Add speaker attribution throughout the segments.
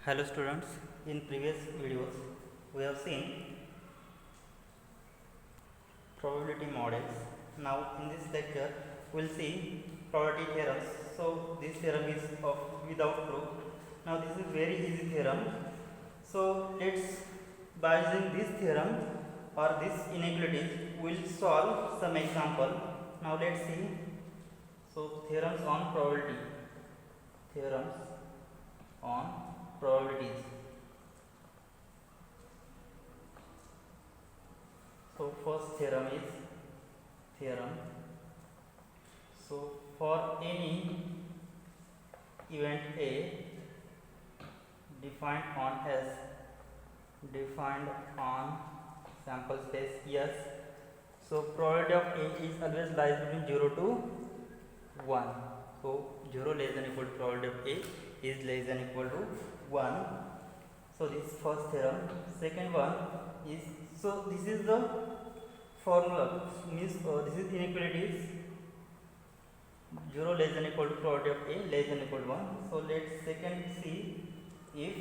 Speaker 1: Hello students, in previous videos we have seen probability models. Now in this lecture we will see probability theorems. So this theorem is of without proof. Now this is very easy theorem. So let's, by using this theorem or this inequalities we will solve some example. Now let's see. So theorems on probability. Theorems on probabilities. So first theorem is theorem. So for any event A defined on sample space S, so probability of A is always lies between 0 to 1. So 0 less than equal to probability of A is less than equal to 1. So this is first theorem. Second one is, so this is the formula, means this is inequalities 0 less than equal to probability of A less than equal to 1. So let's second see if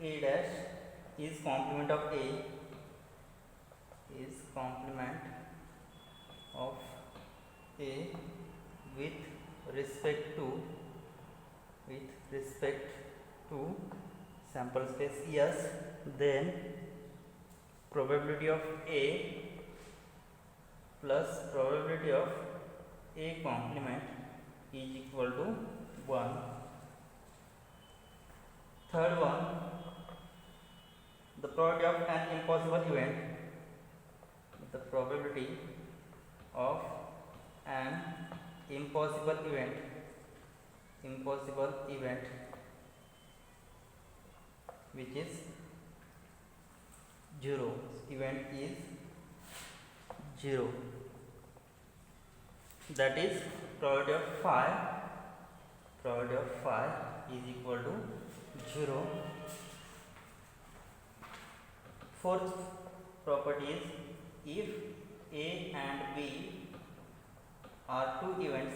Speaker 1: A dash is complement of A is complement of A with respect to sample space S, then probability of A plus probability of A complement is equal to 1. Third one, the probability of an impossible event, the probability of an impossible event which is 0, event is 0, that is probability of phi is equal to 0. Fourth property is, if A and B are two events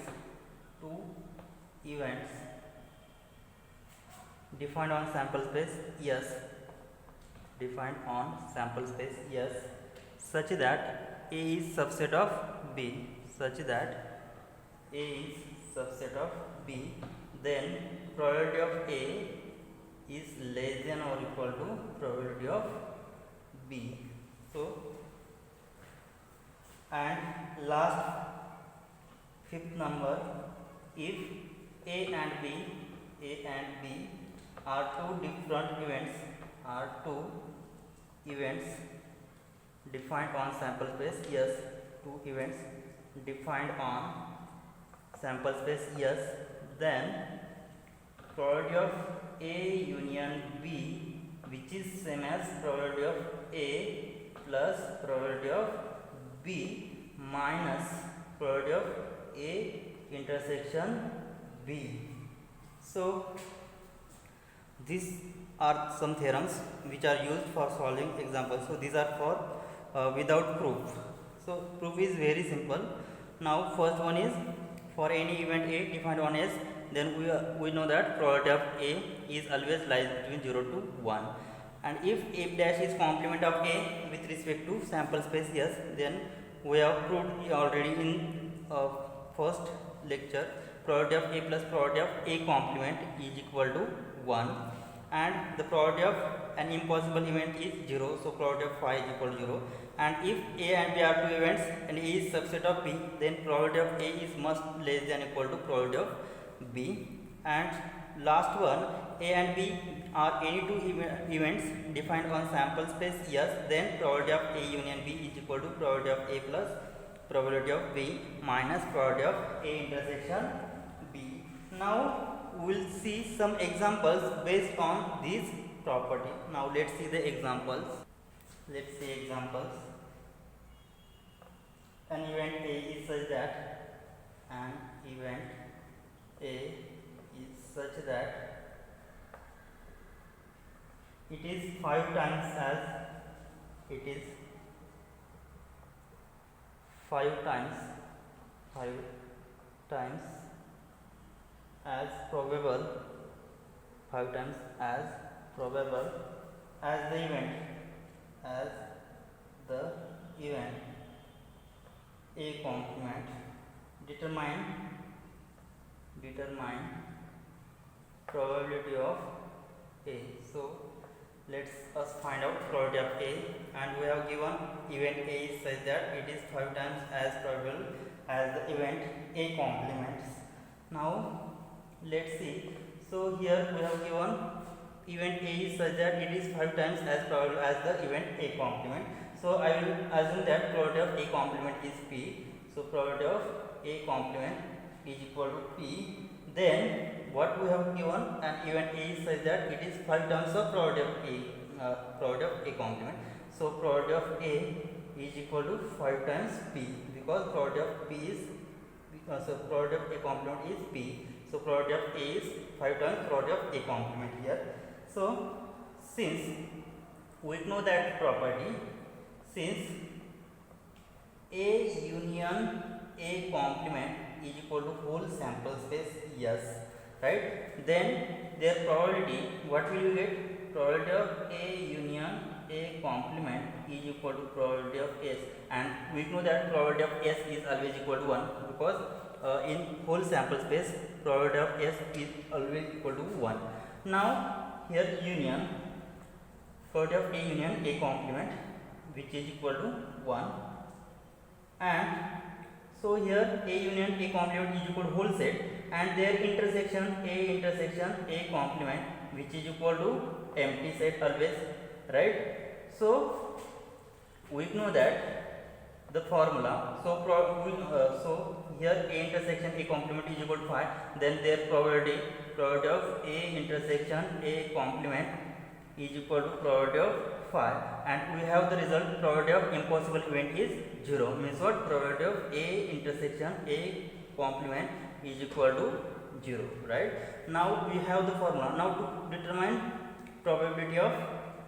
Speaker 1: defined on sample space S, such that A is subset of B, then probability of A is less than or equal to probability of B. So, and last fifth number, if A and B are two events defined on sample space S, then probability of A union B, which is same as probability of A plus probability of B minus probability of A intersection B. So these are some theorems which are used for solving examples. So these are for without proof. So proof is very simple. Now first one is, for any event A defined on S, then we know that probability of A is always lies between 0 to 1, and if A dash is complement of A with respect to sample space S, then we have proved already in first lecture, probability of A plus probability of A complement is equal to 1, and the probability of an impossible event is 0, so probability of phi is equal to 0, and if A and B are two events and A is subset of B, then probability of A is must less than equal to probability of B. And last one, A and B are any two events defined on sample space S, then probability of A union B is equal to probability of A plus probability of B minus probability of A intersection B. Now we will see some examples based on this property. Now let's see the examples. Let's see examples. An event A is such that it is 5 times as probable, 5 times as probable as the as the event A complement determine probability of A. So let's us find out probability of A, and we have given event A is such that it is 5 times as probable as the event A complements. Now let's see. So here we have given event A is such that it is 5 times as probable as the event A complement. So I will assume that probability of A complement is P. So probability of A complement is equal to P. Then what we have given an event A is such that it is 5 times of probability of A complement. So probability of A is equal to 5 times P, because probability of P is so probability of A complement is P. So probability of A is 5 times probability of A complement here. So since we know that property, since A union A complement is equal to whole sample space yes, right? Then their probability, what will you get? Probability of A union A complement is equal to probability of S, and we know that probability of S is always equal to 1, because in whole sample space probability of S is always equal to 1. Now here union, probability of A union A complement, which is equal to 1, and so here A union A complement is equal to whole set, and their intersection A complement, which is equal to empty set always, right? So we know that the formula, so here A intersection A complement is equal to 5, then their probability of A intersection A complement is equal to probability of 5, and we have the result probability of impossible event is 0. Means what? Probability of A intersection A complement is equal to 0, right? Now we have the formula. Now to determine probability of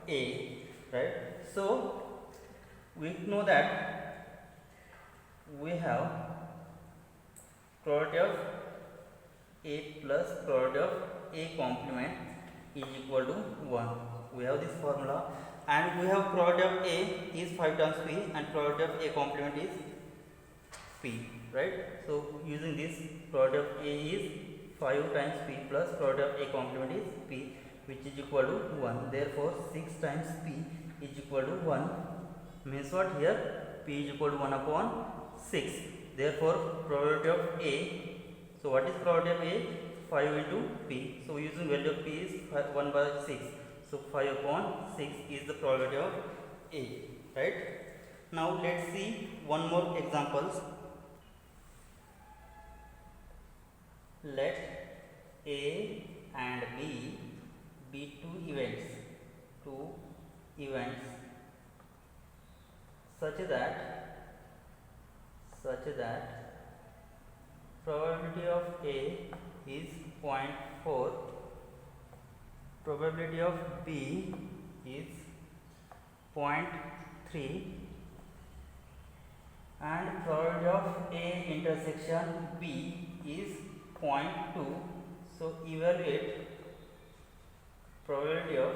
Speaker 1: A, right? So we know that we have probability of A plus probability of A complement is equal to 1. We have this formula, and we have probability of A is 5 times P and probability of A complement is P, right? So using this, probability of A is 5 times P plus probability of A complement is P, which is equal to 1. Therefore 6 times P is equal to 1. Means what? Here P is equal to 1 upon 6. Therefore probability of A, so what is probability of A? 5 into P. So using value of P is 1 by 6. So 5 upon 6 is the probability of A, right? Now let's see one more examples. Let A and B be two events such that probability of A is 0.4, probability of B is 0.3, and probability of A intersection B is 0.2. So evaluate probability of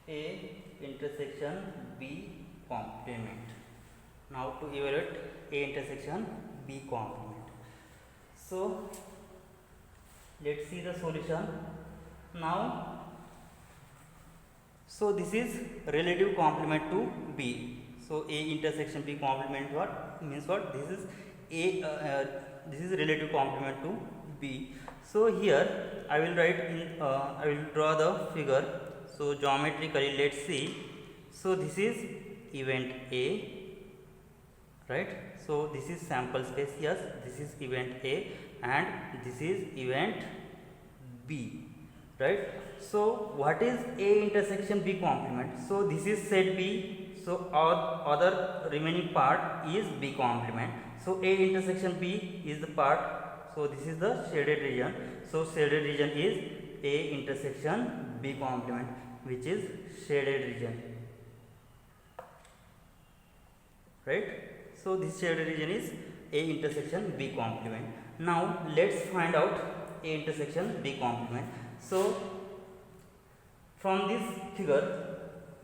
Speaker 1: A intersection B complement. Now to evaluate A intersection B complement. So let's see the solution. Now, so this is relative complement to B. So A intersection B complement what means what? This is this is relative complement to B. So here I will write in I will draw the figure. So geometrically let's see. So this is event A, right? So this is sample space, yes, this is event A, and this is event B, right? So what is A intersection B complement? So this is set B, so our other remaining part is B complement. So A intersection B is the part, so this is the shaded region. So shaded region is A intersection B complement, which is shaded region, right? So this shaded region is A intersection B complement. Now let's find out A intersection B complement. So From this figure,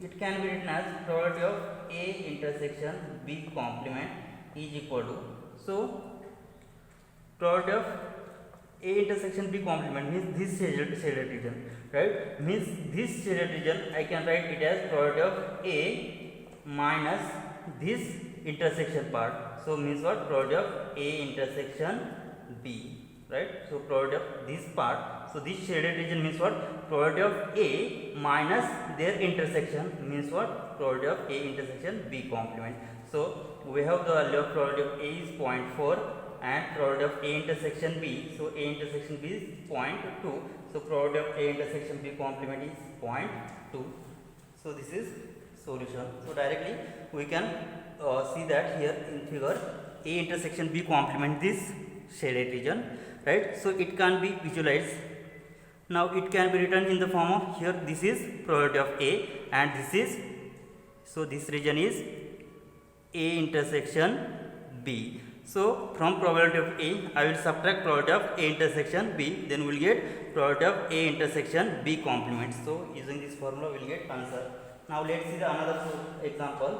Speaker 1: it can be written as probability of A intersection B complement is equal to, so probability of A intersection B complement means this shaded region, right? Means this shaded region I can write it as probability of A minus this intersection part. So means what? Probability of A intersection B, right? So probability of this part. So this shaded region means what? Probability of A minus their intersection means what? Probability of A intersection B complement. So we have the value of probability of A is 0.4 and probability of A intersection B. So A intersection B is 0.2. So probability of A intersection B complement is 0.2. So this is solution. So directly we can see that here in figure A intersection B complement this shaded region, right? So it can be visualized. Now it can be written in the form of, here this is probability of A and this is, so this region is A intersection B. So from probability of A, I will subtract probability of A intersection B, then we will get probability of A intersection B complement. So using this formula we will get answer. Now let us see the another example.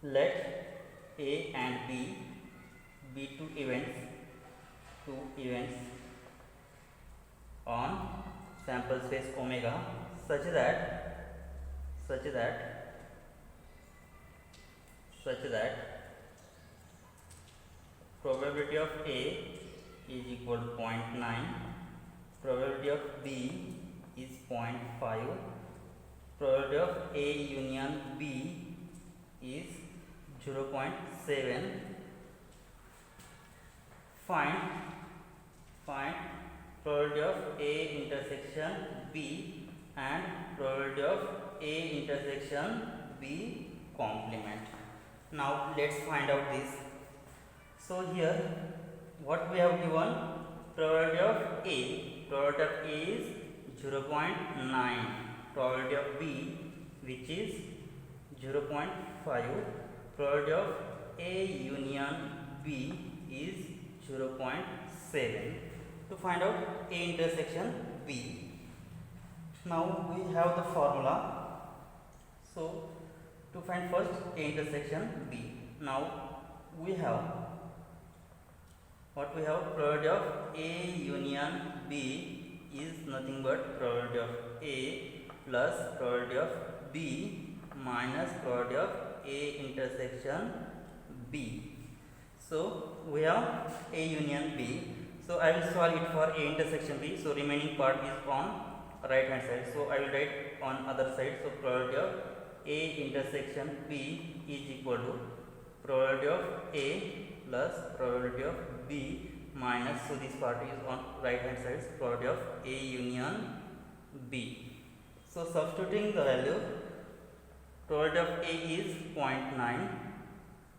Speaker 1: Let A and B be two events on sample space omega such that probability of A is equal to 0.9, probability of B is 0.5, probability of A union B is 0.7. Find probability of A intersection B and probability of A intersection B complement. Now let's find out this. So here what we have given, probability of A is 0.9, probability of B which is 0.5, probability of A union B is 0.7. to find out A intersection B. Now we have the formula. So to find first A intersection B. Now we have what we have, probability of A union B is nothing but probability of A plus probability of B minus probability of A intersection B. So we have A union B. So I will solve it for A intersection B. So remaining part is on right hand side. So I will write on other side. So probability of A intersection B is equal to probability of A plus probability of B minus, so this part is on right hand side, so probability of A union B. So substituting the value, probability of A is 0.9,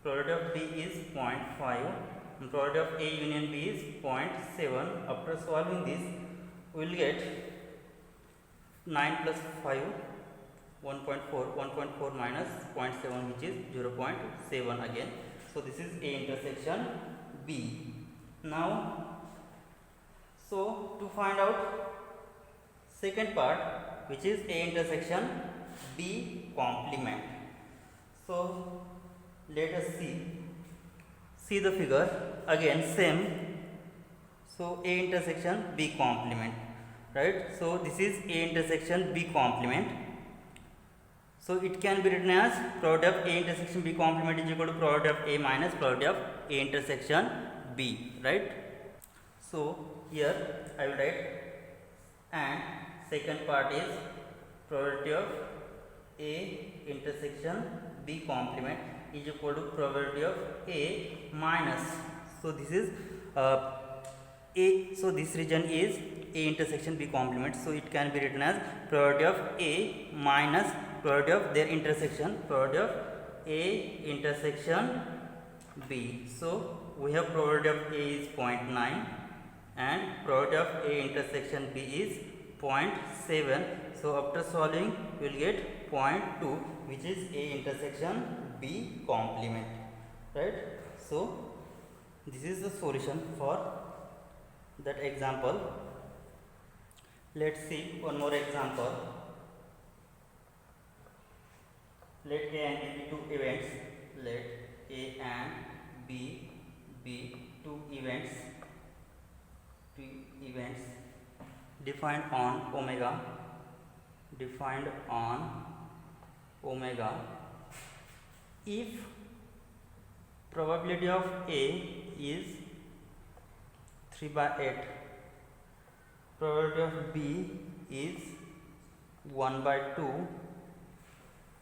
Speaker 1: probability of B is 0.5, and probability of A union B is 0.7. After solving this, we will get 9 plus 5, 1.4 minus 0.7 which is 0.7 again. So this is A intersection B. Now, so to find out second part, which is A intersection B complement. So let us see the figure again, same. So A intersection B complement, right? So this is A intersection B complement. So it can be written as probability of A intersection B complement is equal to probability of A minus probability of A intersection B, right? So here I will write, and second part is probability of A intersection B complement is equal to probability of A minus, so this is A, so this region is A intersection B complement, so it can be written as probability of A minus probability of their intersection, probability of A intersection B. So we have probability of A is 0.9 and probability of A intersection B is 0.7. So after solving we will get 0.2, which is A intersection B complement, right? So this is the solution for that example. Let's see one more example. Let A and B be two events. Let A and B be two events. Two events defined on omega. Defined on omega. If probability of A is 3/8, probability of B is 1/2,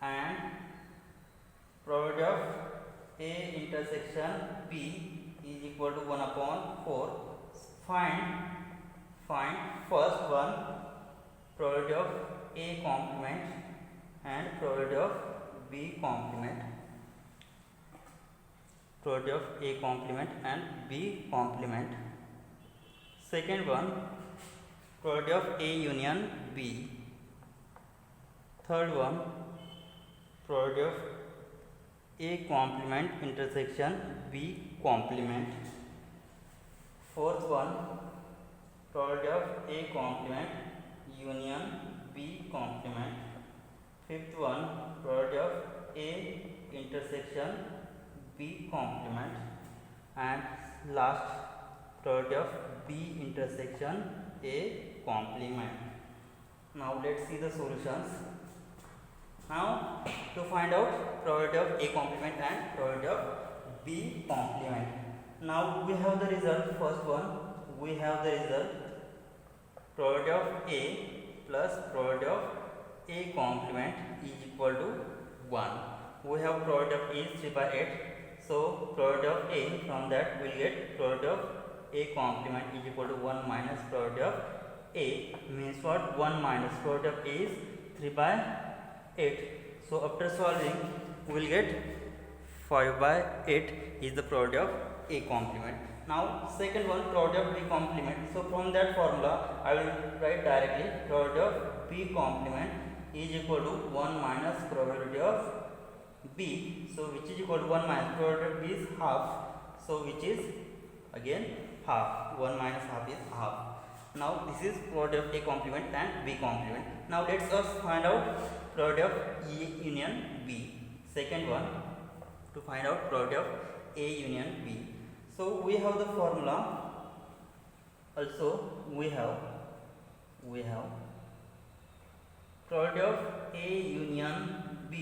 Speaker 1: and probability of A intersection B is equal to 1/4. Find first one, probability of A complement and probability of B complement. Probability of A complement and B complement. Second one, probability of A union B. Third one, probability of A complement intersection B complement. Fourth one, probability of A complement union B complement. Fifth one, probability of A intersection B complement, and last, probability of B intersection A complement. Now let's see the solutions. Now to find out probability of A complement and probability of B complement. Now we have the result. First one, we have the result, probability of A plus probability of A complement is equal to 1. We have probability of A is 3/8. So probability of A, from that we will get probability of A complement is equal to 1 minus probability of A, means what? 1 minus probability of A is 3/8. So after solving we will get 5/8 is the probability of A complement. Now second one, probability of B complement. So from that formula I will write directly, probability of B complement is equal to 1 minus probability of B. So which is equal to 1 minus probability of B is half. So which is again half. 1 minus half is half. Now this is probability of A complement and B complement. Now let's us find out probability of A union B. Second one, to find out probability of A union B. So we have the formula. Also we have probability of A union B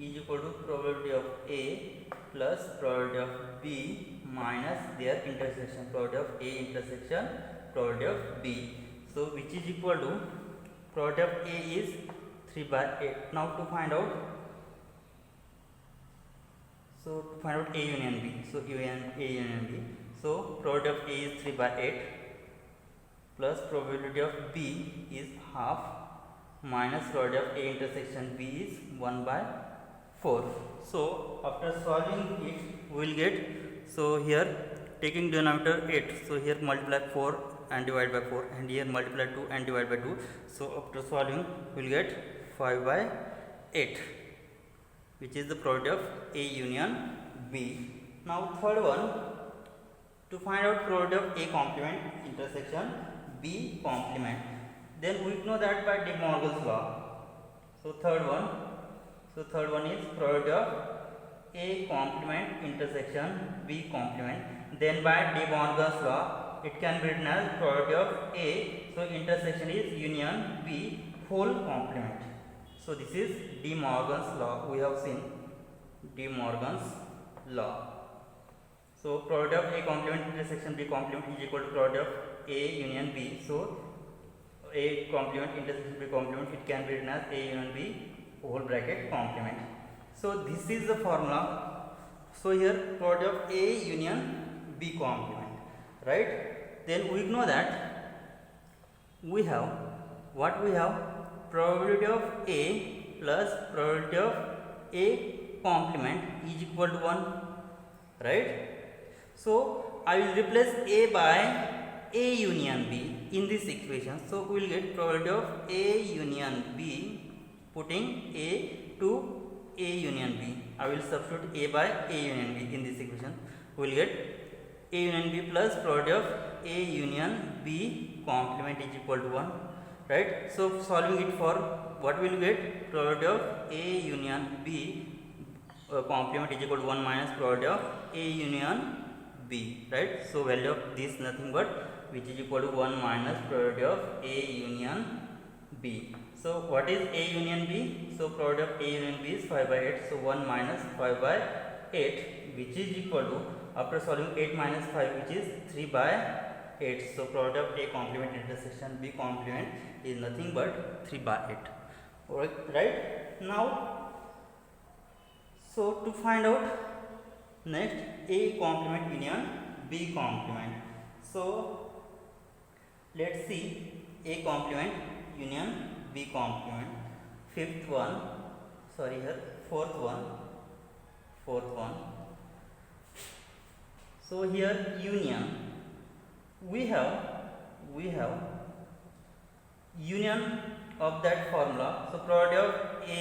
Speaker 1: is equal to probability of A plus probability of B minus their intersection, probability of A intersection probability of B. So which is equal to probability of A is 3/8. Now to find out A union B. So A union B. So probability of A is 3/8 plus probability of B is half minus probability of A intersection B is 1/4. So after solving it we will get, so here taking denominator 8, so here multiply 4 and divide by 4, and here multiply 2 and divide by 2. So after solving we will get 5/8, which is the probability of A union B. Now third one, to find out probability of A complement intersection B complement, then we know that by De Morgan's law. So third one is probability of A complement intersection B complement. Then by De Morgan's law it can be written as probability of A, so intersection is union B whole complement. So this is De Morgan's law. We have seen De Morgan's law. So probability of A complement intersection B complement is equal to probability of A union B. So A complement intersection B complement, it can be written as A union B whole bracket complement. So this is the formula. So here probability of A union B complement, right? Then we know that we have probability of A plus probability of A complement is equal to 1, right? So I will replace A by A union B in this equation. So we will get probability of A union B, putting A to A union B. I will substitute A by A union B in this equation. We will get A union B plus probability of A union B complement is equal to 1. right? So solving it for what will get? Probability of A union B complement is equal to 1 minus probability of A union B, right? So value of this nothing but which is equal to 1 minus probability of A union B. So what is A union B? So probability of A union B is 5 by 8. So 1 minus 5 by 8, which is equal to, after solving 8 minus 5, which is 3 by 8. So product of A complement intersection B complement is nothing but 3 by 8. Alright, right? Now, so to find out next A complement union B complement. So let's see A complement union B complement. Fourth one. So here union. We have union of that formula. So probability of A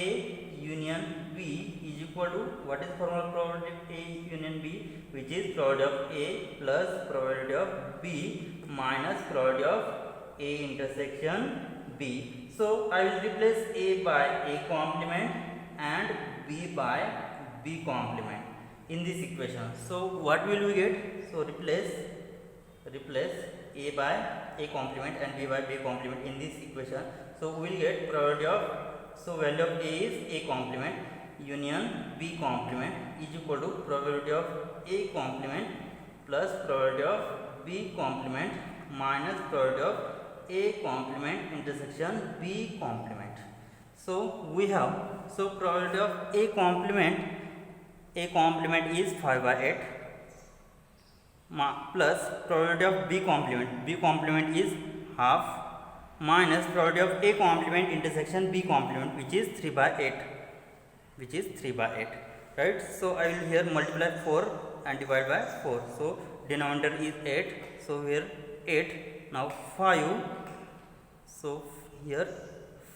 Speaker 1: union B is equal to, what is formula probability of A union B, which is probability of A plus probability of B minus probability of A intersection B. So I will replace A by A complement and B by B complement in this equation. So what will we get? So replace A by A complement and B by B complement in this equation. So we will get probability of, so value of A is A complement union B complement is equal to probability of A complement plus probability of B complement minus probability of A complement intersection B complement. So we have, so probability of A complement is 5 by 8 plus probability of B complement is half minus probability of A complement intersection B complement, which is 3 by 8, right? So I will here multiply 4 and divide by 4. So denominator is 8, so here 8, now 5, so here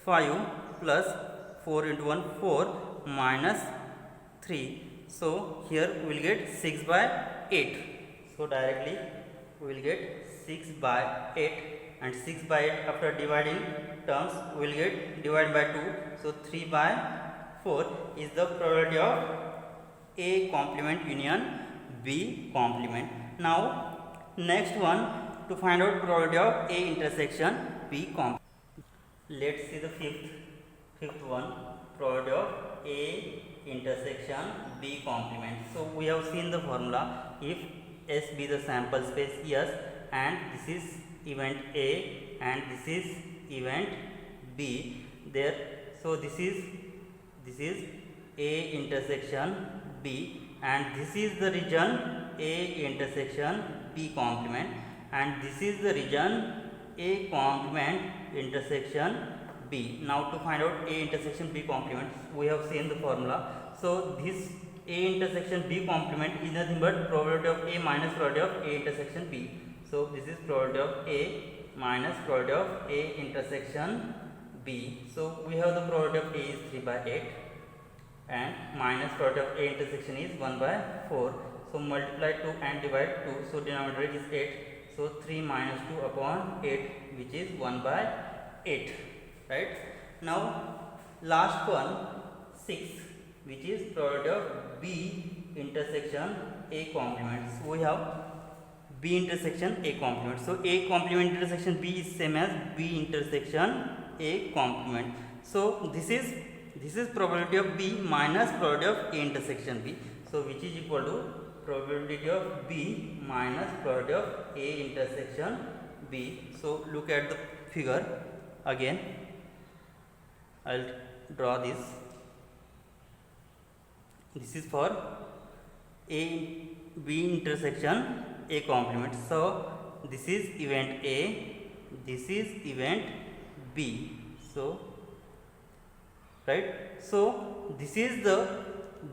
Speaker 1: 5 plus 4 into 1 4 minus 3, so here we will get 6 by 8. So directly we will get 6 by 8, and 6 by 8 after dividing terms we will get divided by 2. So 3 by 4 is the probability of A complement union B complement. Now next one, to find out probability of A intersection B complement. Let's see the fifth one, probability of A intersection B complement. So we have seen the formula. If S be the sample space S and this is event A and this is event B, there, so this is A intersection B and this is the region A intersection B complement, and this is the region A complement intersection B. Now to find out A intersection B complement, we have seen the formula. So this A intersection B complement is nothing but probability of A minus probability of A intersection B. So this is probability of A minus probability of A intersection B. So we have the probability of A is 3 by 8 and minus probability of A intersection is 1 by 4. So multiply 2 and divide 2. So denominator is 8. So 3 minus 2 upon 8, which is 1 by 8. Right? Now last one, 6, which is probability of B intersection A complement. So we have B intersection A complement. So A complement intersection B is same as B intersection A complement. So this is probability of B minus probability of A intersection B. So which is equal to probability of B minus probability of A intersection B. So look at the figure again. I'll draw this. This is for A B intersection A complement. So this is event A, this is event B. So right. So this is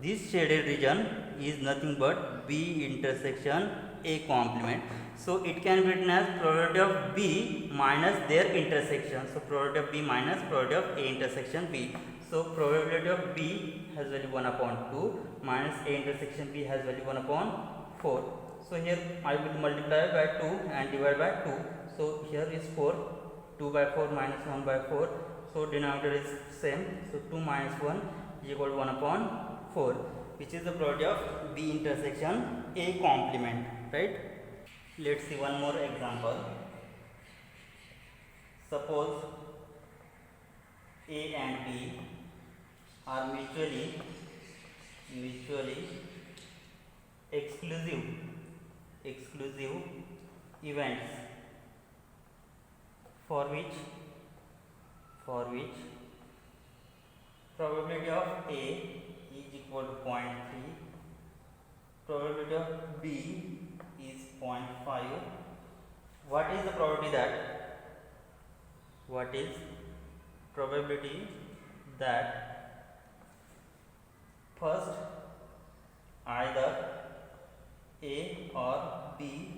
Speaker 1: this shaded region is nothing but B intersection A complement. So it can be written as probability of B minus their intersection. So probability of B minus probability of A intersection B. So probability of B has value 1 upon 2 minus A intersection B has value 1 upon 4. So here I will multiply by 2 and divide by 2. So here is 4 2 by 4 minus 1 by 4. So denominator is same. So 2 minus 1 is equal to 1 upon 4, which is the product of B intersection A complement, right? Let's see one more example. Suppose A and B are mutually exclusive events for which probability of A is equal to 0.3, probability of B is 0.5. What is the probability that first either A or B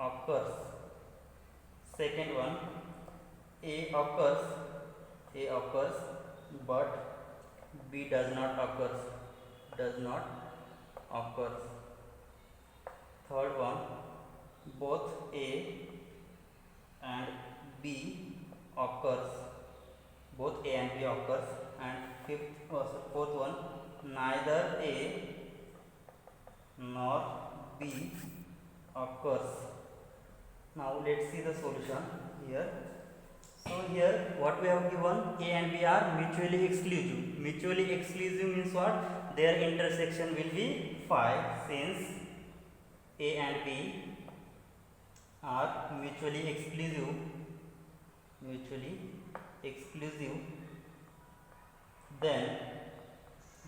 Speaker 1: occurs, second one A occurs but B does not occur, third one both A and B occurs, and fourth one neither A nor B occurs. Now let's see the solution here. So here what we have given, A and B are mutually exclusive. Mutually exclusive means what? Their intersection will be 5, since A and B are mutually exclusive, then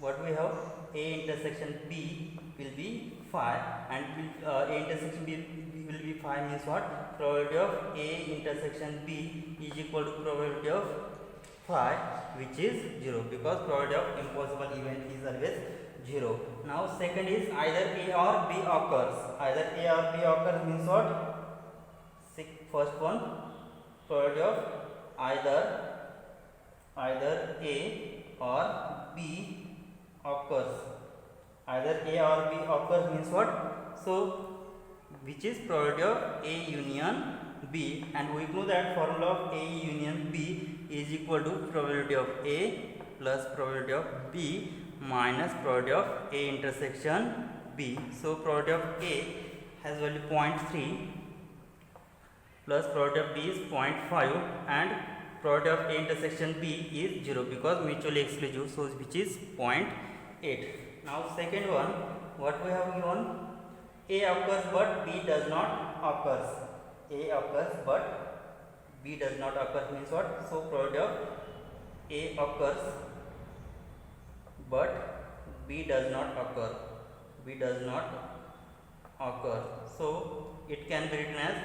Speaker 1: what we have, A intersection B will be 5, and A intersection B will be 5 means what? Probability of A intersection B is equal to probability of 5, which is 0, because probability of impossible event is always 0. Now second is either A or B occurs. Either A or B occurs means what? First one, probability of either A or B occurs. Either A or B occurs means what? So which is probability of A union B, and we know that formula of A union B is equal to probability of A plus probability of B minus probability of A intersection B. So probability of A has value 0.3 plus probability of B is 0.5, and probability of A intersection B is 0 because mutually exclusive, so which is 0.8. Now second one, what we have given, A occurs but B does not occurs. A occurs but B does not occur means what? So probability of A occurs but B does not occur. So it can be written as,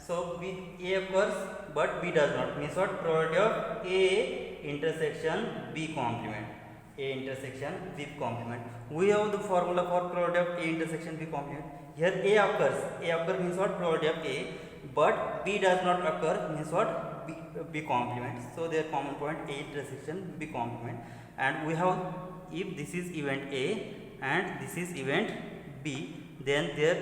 Speaker 1: so A occurs but B does not means what? Probability of A intersection B complement. We have the formula for probability of A intersection B complement. Here A occurs means what? Probability of A, but B does not occur means what? B complement. So their common point A intersection B complement, and we have, if this is event A and this is event B, then this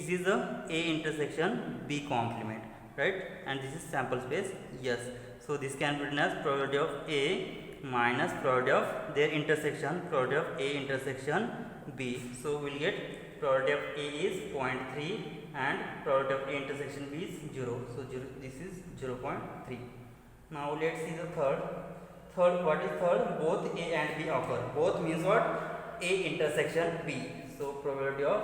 Speaker 1: is the A intersection B complement, right? And this is sample space yes. So this can be written as probability of A minus probability of their intersection, probability of A intersection B. So we will get probability of A is 0.3 and probability of A intersection B is 0. So this is 0.3. Now let's see the third. What is third? Both A and B occur. Both means what? A intersection B. So probability of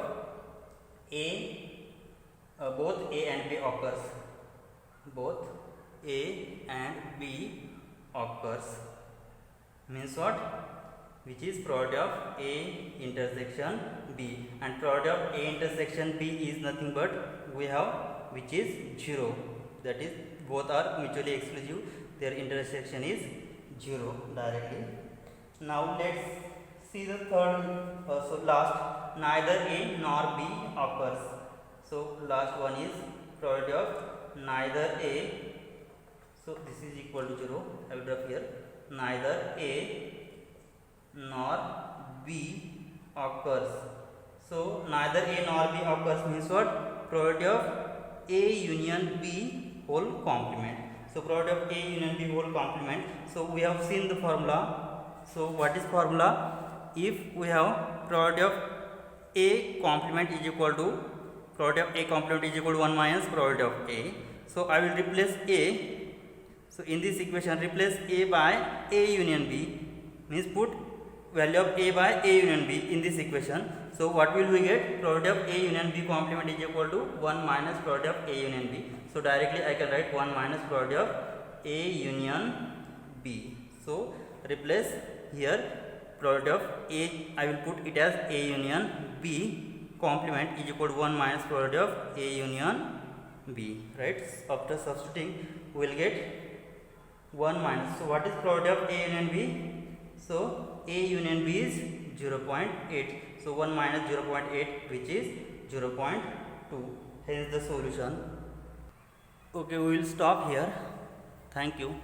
Speaker 1: both A and B occurs. Both A and B occurs means what? Which is probability of A intersection B, and probability of A intersection B is nothing but we have, which is 0. That is, both are mutually exclusive. Their intersection is 0 directly. Now let's see the third, so last, neither A nor B occurs. So last one is probability of neither A. So this is equal to 0. I will drop here. Neither A nor B occurs. So neither A nor B occurs means what? Probability of A union B whole complement. So product of A union B whole complement. So we have seen the formula. So what is formula? If we have product of A complement is equal to product of A complement is equal to 1 minus product of A. So I will replace A. So in this equation replace A by A union B, means put value of A by A union B in this equation. So what will we get? Product of A union B complement is equal to 1 minus product of A union B. So directly I can write 1 minus product of A union B. So replace here product of A, I will put it as A union B complement is equal to 1 minus product of A union B, right? After substituting we will get 1 minus. So what is product of A union B? So A union B is 0.8. So 1 minus 0.8 which is 0.2. Hence the solution. Okay, we will stop here. Thank you.